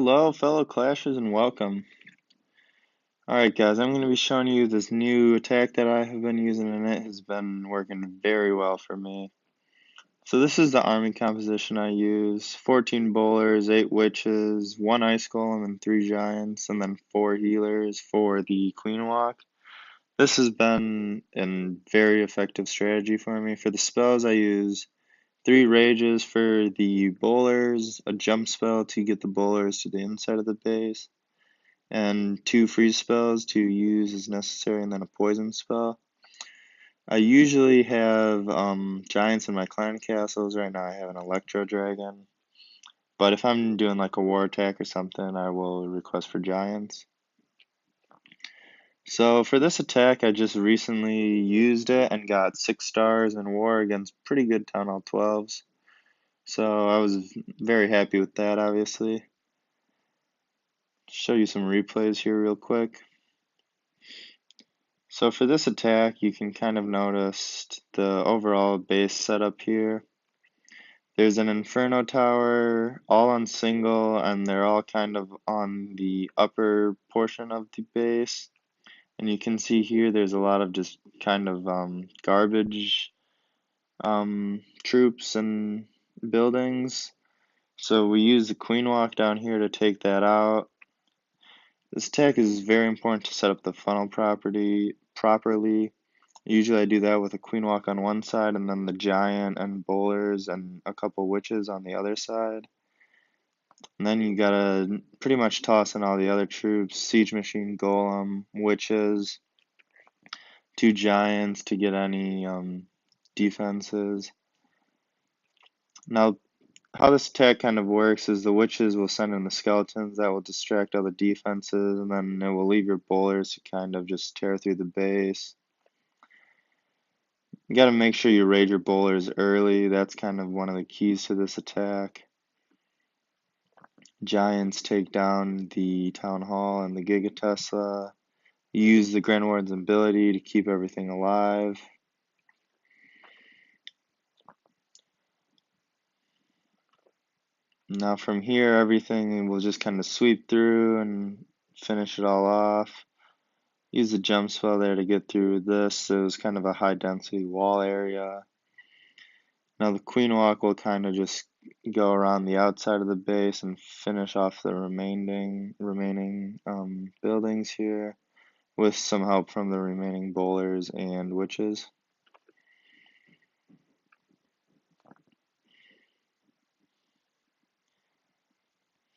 Hello, fellow Clashers, and welcome. Alright, guys, I'm going to be showing you this new attack that I have been using, and it has been working very well for me. So, this is the army composition I use 14 bowlers, 8 witches, 1 ice golem, and 3 giants, and then 4 healers for the queen walk. This has been a very effective strategy for me. For the spells, I use 3 rages for the bowlers, a jump spell to get the bowlers to the inside of the base, and 2 freeze spells to use as necessary, and then a poison spell. I usually have giants in my clan castles. Right now I have an electro dragon, but if I'm doing like a war attack or something, I will request for giants. So for this attack, I just recently used it and got 6 stars in war against pretty good Town Hall 12s. So I was very happy with that, obviously. Show you some replays here real quick. So for this attack, you can kind of notice the overall base setup here. There's an Inferno Tower, all on single, and they're all kind of on the upper portion of the base. And you can see here there's a lot of just kind of garbage troops and buildings. So we use the Queen Walk down here to take that out. This attack is very important to set up the funnel properly. Usually I do that with a queen walk on one side and then the giant and bowlers and a couple witches on the other side. And then you gotta pretty much toss in all the other troops, siege machine, golem, witches, 2 giants to get any defenses. Now how this attack kind of works is the witches will send in the skeletons that will distract all the defenses, and then it will leave your bowlers to kind of just tear through the base. You got to make sure you raid your bowlers early. That's kind of one of the keys to this attack. Giants take down the Town Hall and the Giga Tesla. Use the Grand Warden's ability to keep everything alive. Now from here, everything will just kind of sweep through and finish it all off. Use the jump spell there to get through this. It was kind of a high density wall area. Now the Queen Walk will kind of just go around the outside of the base and finish off the remaining buildings here with some help from the remaining bowlers and witches.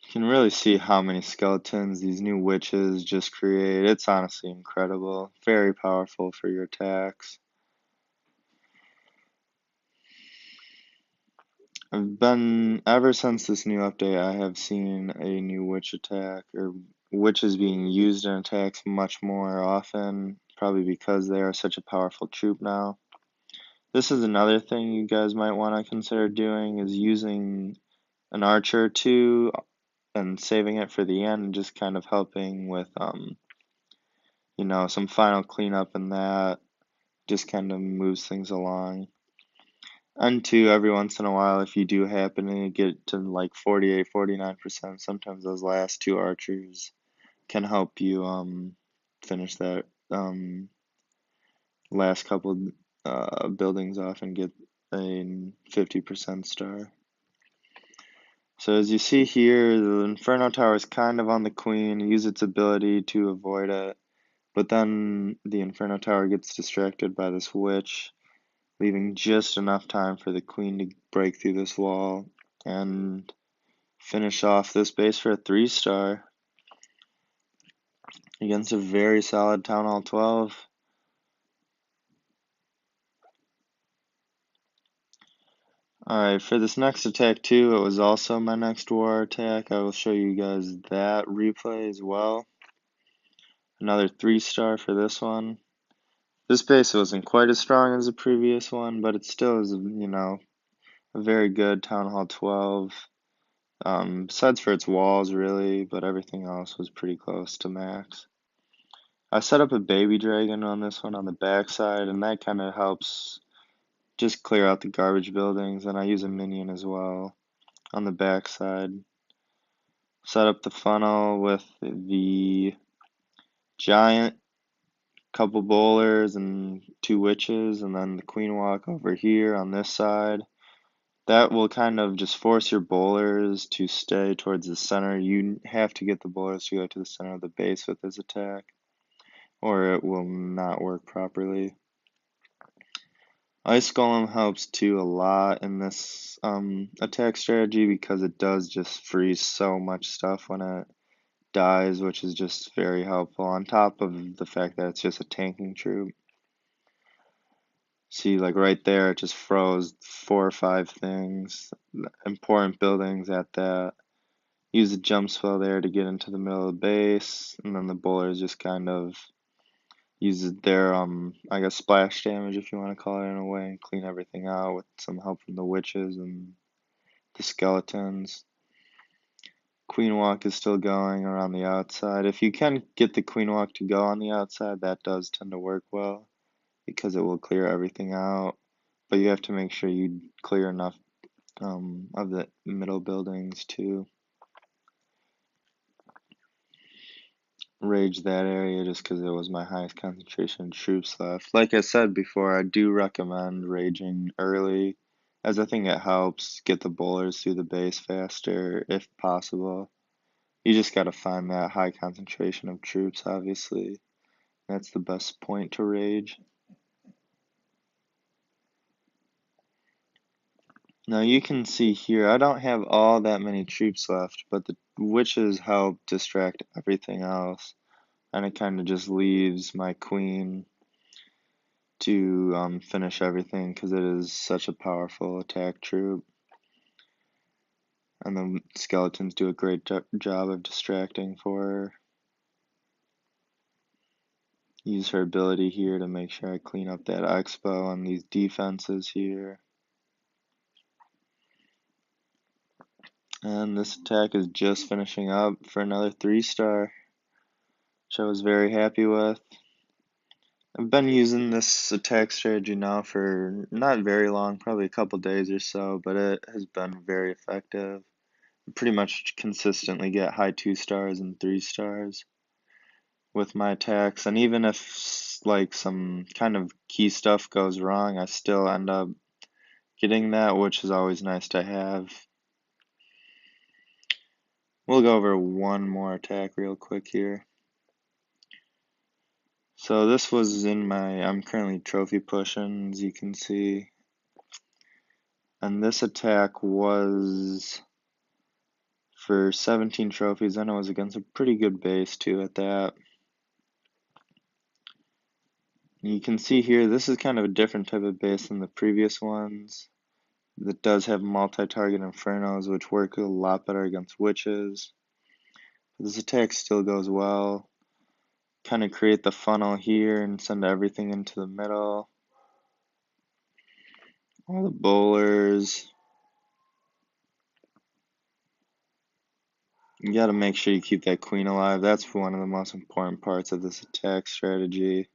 You can really see how many skeletons these new witches just create. It's honestly incredible. Very powerful for your attacks. Ever since this new update, I have seen a new witch attack, or witches being used in attacks much more often, probably because they are such a powerful troop now. This is another thing you guys might want to consider doing, is using an archer too and saving it for the end, and just kind of helping with some final cleanup, and that just kind of moves things along. And two, every once in a while, if you do happen to get to like 48, 49%, sometimes those last 2 archers can help you finish that last couple buildings off and get a 50% star. So as you see here, the Inferno Tower is kind of on the queen, use its ability to avoid it, but then the Inferno Tower gets distracted by this witch, leaving just enough time for the queen to break through this wall and finish off this base for a 3-star against a very solid Town Hall 12. Alright, for this next attack too, it was also my next war attack. I will show you guys that replay as well. Another 3-star for this one. This base wasn't quite as strong as the previous one, but it still is, a very good Town Hall 12. Besides for its walls, really, but everything else was pretty close to max. I set up a baby dragon on this one on the backside, and that kind of helps just clear out the garbage buildings, and I use a minion as well on the backside. Set up the funnel with the giant, couple bowlers and 2 witches, and then the queen walk over here on this side. That will kind of just force your bowlers to stay towards the center. You have to get the bowlers to go to the center of the base with this attack, or it will not work properly. Ice Golem helps too a lot in this attack strategy because it does just freeze so much stuff when it dies, which is just very helpful, on top of the fact that it's just a tanking troop. See, like right there, it just froze 4 or 5 things, important buildings at that. Use a jump spell there to get into the middle of the base, and then the bowlers just kind of use their, I guess, splash damage, if you want to call it in a way, and clean everything out with some help from the witches and the skeletons. Queen walk is still going around the outside. If you can get the queen walk to go on the outside, that does tend to work well because it will clear everything out. But you have to make sure you clear enough of the middle buildings to rage that area, just because it was my highest concentration of troops left. Like I said before, I do recommend raging early, as I think it helps get the bowlers through the base faster if possible. You just gotta find that high concentration of troops, obviously. That's the best point to rage. Now you can see here, I don't have all that many troops left, but the witches help distract everything else. And it kind of just leaves my queen to finish everything because it is such a powerful attack troop. And the skeletons do a great job of distracting for her. Use her ability here to make sure I clean up that expo on these defenses here. And this attack is just finishing up for another 3-star, which I was very happy with. I've been using this attack strategy now for not very long, probably a couple days or so, but it has been very effective. I pretty much consistently get high 2-stars and 3-stars with my attacks, and even if like some kind of key stuff goes wrong, I still end up getting that, which is always nice to have. We'll go over one more attack real quick here. So this was I'm currently trophy pushing, as you can see. And this attack was for 17 trophies, and it was against a pretty good base too at that. You can see here, this is kind of a different type of base than the previous ones. That does have multi-target infernos, which work a lot better against witches. This attack still goes well. Kind of create the funnel here and send everything into the middle. All the bowlers. You gotta make sure you keep that queen alive. That's one of the most important parts of this attack strategy.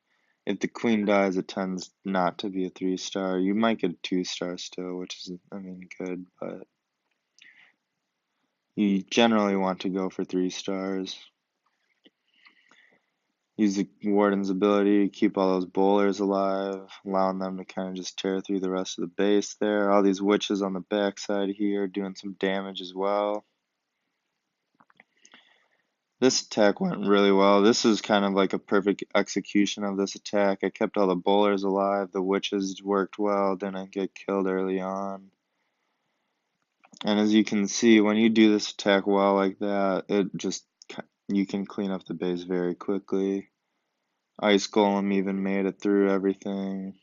If the queen dies, it tends not to be a 3-star. You might get a 2-star still, which is, I mean, good, but you generally want to go for 3-stars. Use the warden's ability to keep all those bowlers alive, allowing them to kind of just tear through the rest of the base there. All these witches on the backside here doing some damage as well. This attack went really well. This is kind of like a perfect execution of this attack. I kept all the bowlers alive. The witches worked well, didn't get killed early on. And as you can see, when you do this attack well like that, you can clean up the base very quickly. Ice Golem even made it through everything.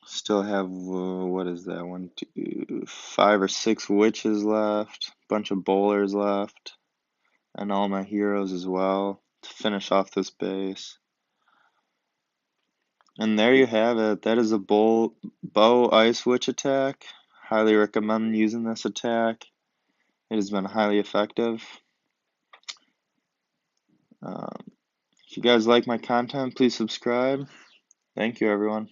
Still have, what is that, 1, 2, 5 or 6 witches left, bunch of bowlers left, and all my heroes as well to finish off this base. And there you have it. That is a bow ice witch attack. Highly recommend using this attack. It has been highly effective. If you guys like my content, please subscribe. Thank you, everyone.